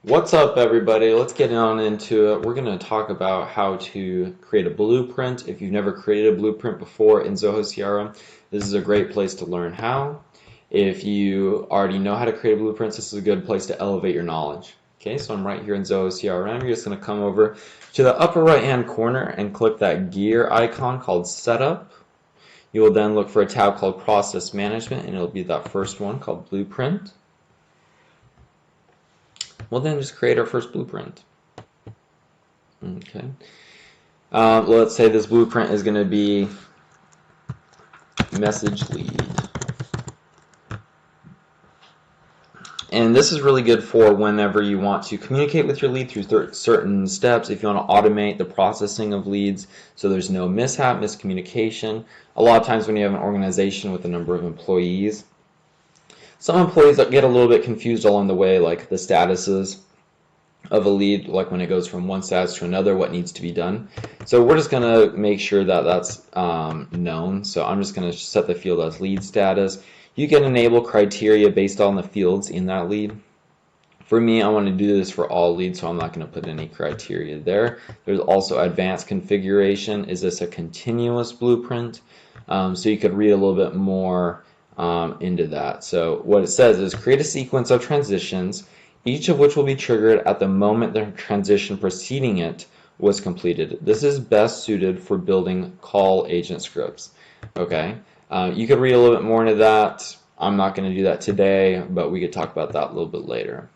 What's up, everybody? Let's get on into it. We're going to talk about how to create a blueprint. If you've never created a blueprint before in Zoho CRM, this is a great place to learn how. If you already know how to create blueprints, this is a good place to elevate your knowledge. Okay, so I'm right here in Zoho CRM. You're just going to come over to the upper right-hand corner and click that gear icon called Setup. You will then look for a tab called Process Management, and it'll be that first one called Blueprint. We'll then just create our first blueprint. Okay. Let's say this blueprint is going to be message lead. And this is really good for whenever you want to communicate with your lead through certain steps. If you want to automate the processing of leads so there's no mishap, miscommunication. A lot of times when you have an organization with a number of employees, some employees that get a little bit confused along the way, like the statuses of a lead, like when it goes from one status to another, what needs to be done. So we're just going to make sure that that's known. So I'm just going to set the field as lead status. You can enable criteria based on the fields in that lead. For me, I want to do this for all leads, so I'm not going to put any criteria there. There's also advanced configuration. Is this a continuous blueprint? So you could read a little bit more into that. So what it says is create a sequence of transitions, each of which will be triggered at the moment the transition preceding it was completed. This is best suited for building call agent scripts. Okay, you could read a little bit more into that. I'm not going to do that today, but we could talk about that a little bit later.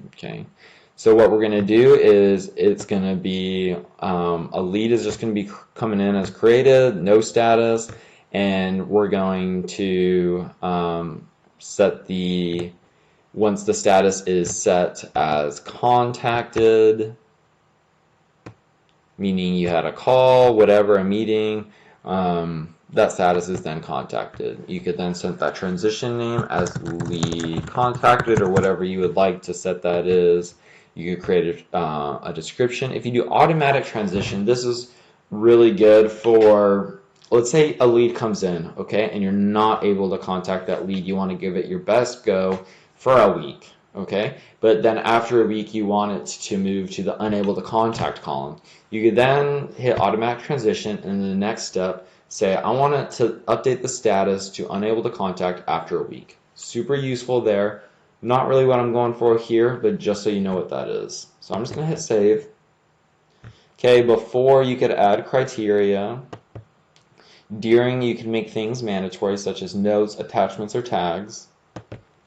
Okay, so what we're going to do is it's going to be a lead is just going to be coming in as created, no status, and we're going to set the once the status is set as contacted, meaning you had a call, whatever, a meeting, that status is then contacted. You could then set that transition name as lead contacted or whatever you would like to set that is. You could create a description. If you do automatic transition, this is really good for, let's say a lead comes in, okay, and you're not able to contact that lead. You want to give it your best go for a week, okay? But then after a week, you want it to move to the unable to contact column. You could then hit automatic transition, and in the next step, say, I want it to update the status to unable to contact after a week. Super useful there. Not really what I'm going for here, but just so you know what that is. So I'm just going to hit save. Okay, before you could add criteria. During, you can make things mandatory, such as notes, attachments, or tags.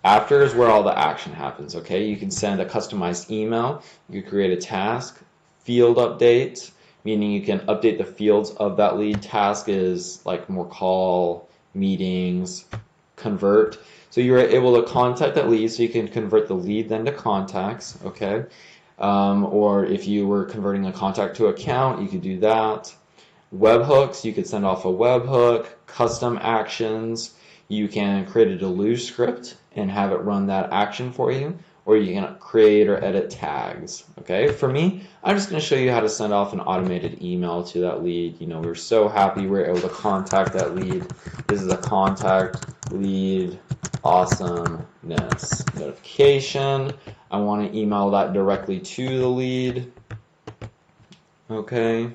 After is where all the action happens, okay? You can send a customized email. You can create a task. Field updates, meaning you can update the fields of that lead. Task is like more call, meetings, convert. So you're able to contact that lead, so you can convert the lead then to contacts, okay? Or if you were converting a contact to account, you could do that. Webhooks, you could send off a webhook. Custom actions, you can create a deluge script and have it run that action for you, or you can create or edit tags. Okay, for me, I'm just going to show you how to send off an automated email to that lead. You know, we're so happy we're able to contact that lead. This is a contact lead awesomeness notification. I want to email that directly to the lead. Okay.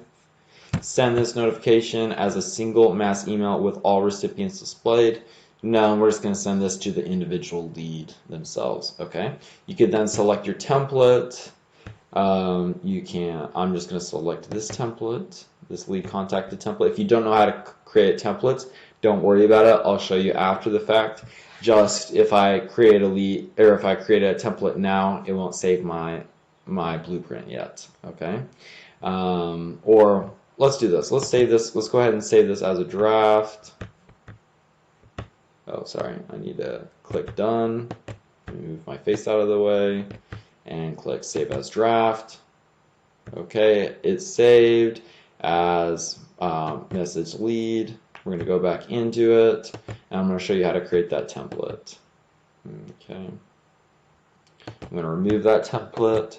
Send this notification as a single mass email with all recipients displayed. No, we're just going to send this to the individual lead themselves. Okay. You could then select your template. I'm just going to select this template, this lead contacted template. If you don't know how to create templates, don't worry about it. I'll show you after the fact. Just if I create a lead, or if I create a template now, it won't save my blueprint yet. Okay. Or let's do this. Let's save this. Let's go ahead and save this as a draft. Oh, sorry. I need to click done. Move my face out of the way and click save as draft. Okay, it's saved as message lead. We're going to go back into it, and I'm going to show you how to create that template. Okay. I'm going to remove that template.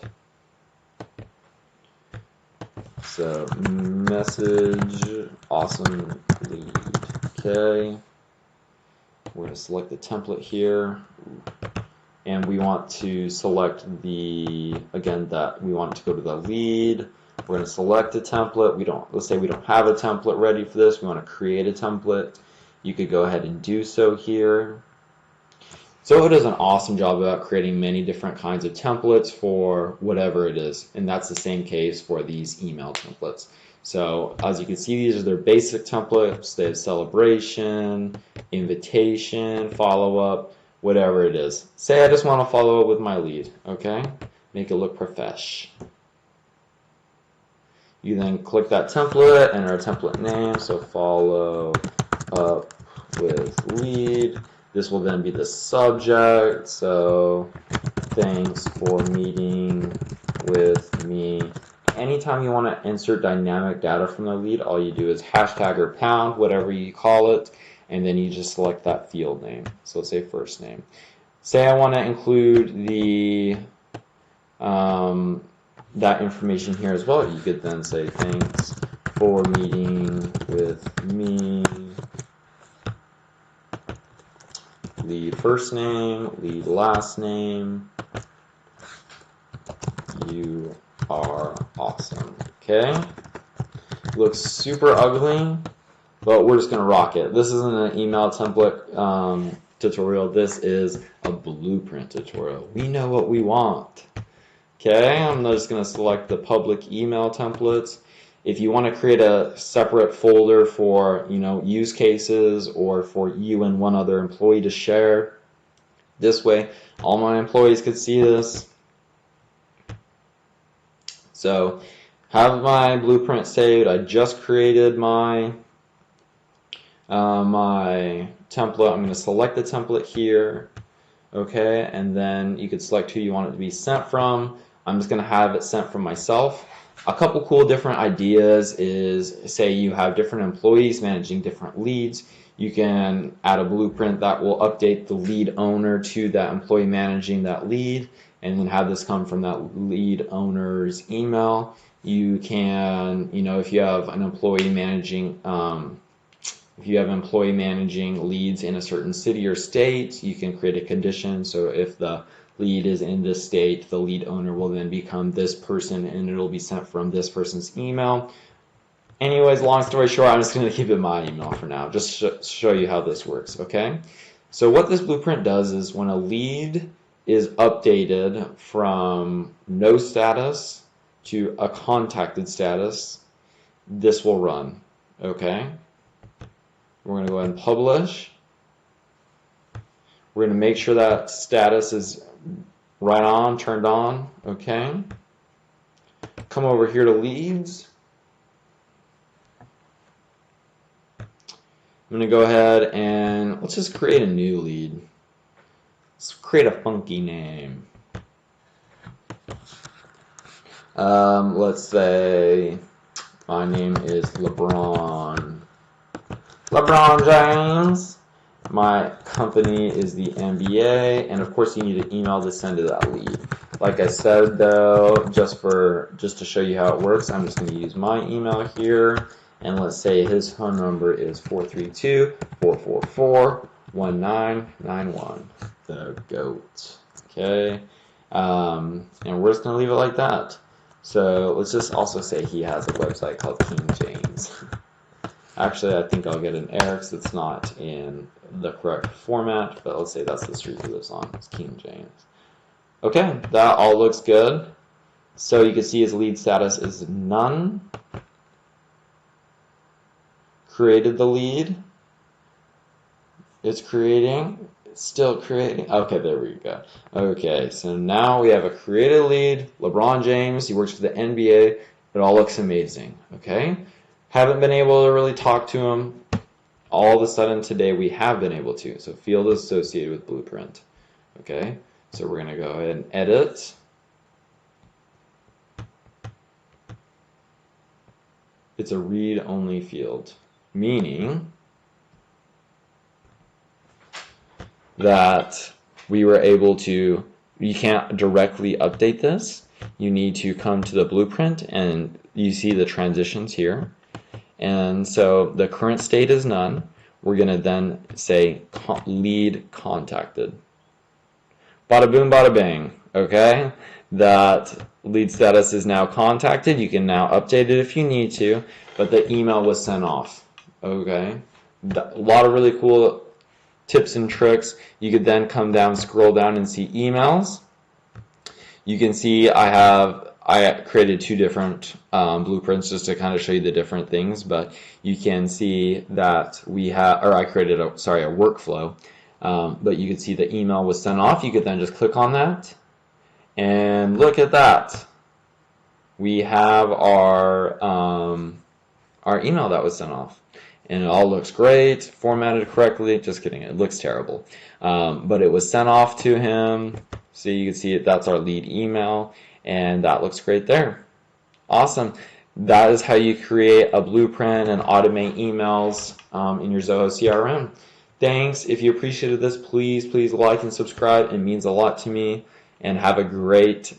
So message awesome lead. Okay. We're going to select the template here. and we want to select again, that we want to go to the lead. We're going to select a template. Let's say we don't have a template ready for this. We want to create a template. You could go ahead and do so here. Zoho does an awesome job about creating many different kinds of templates for whatever it is, and that's the same case for these email templates. So as you can see, these are their basic templates. They have celebration, invitation, follow-up, whatever it is. Say I just want to follow up with my lead, okay? Make it look profesh. You then click that template, enter a template name, so follow up with lead. This will then be the subject, so thanks for meeting with me. Anytime you want to insert dynamic data from the lead, all you do is hashtag or pound, whatever you call it, and then you just select that field name. So let's say first name. Say I want to include that information here as well. You could then say thanks for meeting with me. Lead first name, lead last name. You are awesome. Okay? Looks super ugly, but we're just going to rock it. This isn't an email template tutorial. This is a blueprint tutorial. We know what we want. Okay? I'm just going to select the public email templates. If you want to create a separate folder for, use cases or for you and one other employee to share, this way all my employees could see this. So have my blueprint saved. I just created my my template. I'm going to select the template here, okay, and then you could select who you want it to be sent from. I'm just going to have it sent from myself. A couple cool different ideas is, say you have different employees managing different leads. You can add a blueprint that will update the lead owner to that employee managing that lead, and then have this come from that lead owner's email. You can, if you have an employee managing, leads in a certain city or state, you can create a condition. So if the lead is in this state, the lead owner will then become this person, and it'll be sent from this person's email. Anyways, long story short, I'm just going to keep it my email for now, just show you how this works, okay? So what this blueprint does is when a lead is updated from no status to a contacted status, this will run, okay? We're going to go ahead and publish. We're going to make sure that status is right on, turned on, okay? Come over here to leads. I'm going to go ahead and let's just create a new lead. Let's create a funky name. Let's say my name is LeBron James. My company is the NBA, and of course you need an email to send to that lead. Like I said though, just to show you how it works, I'm just going to use my email here, and let's say his phone number is 432-444-1991. The GOAT. Okay, and we're just going to leave it like that. So let's just also say he has a website called King James. Actually, I think I'll get an error because it's not in the correct format, but let's say that's the street he lives on. It's King James. Okay, that all looks good. So you can see his lead status is none. Created the lead. It's creating. It's still creating. Okay, there we go. Okay, so now we have a created lead. LeBron James, he works for the NBA. It all looks amazing. Okay. Haven't been able to really talk to him. All of a sudden today we have been able to. So field associated with blueprint. Okay, so we're going to go ahead and edit. It's a read-only field, meaning that we were able to, you can't directly update this. You need to come to the blueprint, and you see the transitions here. And so the current state is none. We're going to then say lead contacted. bada boom, bada bang. Okay, that lead status is now contacted. You can now update it if you need to, but the email was sent off. Okay, a lot of really cool tips and tricks. You could then come down, scroll down, and see emails. You can see I created two different blueprints just to kind of show you the different things, but you can see that I created a workflow, but you can see the email was sent off. You could then just click on that, and look at that. We have our email that was sent off. And it all looks great, formatted correctly. Just kidding, it looks terrible. But it was sent off to him. So you can see it, that's our lead email. And that looks great there. Awesome. That is how you create a blueprint and automate emails in your Zoho CRM. Thanks. If you appreciated this, please like and subscribe. It means a lot to me. And have a great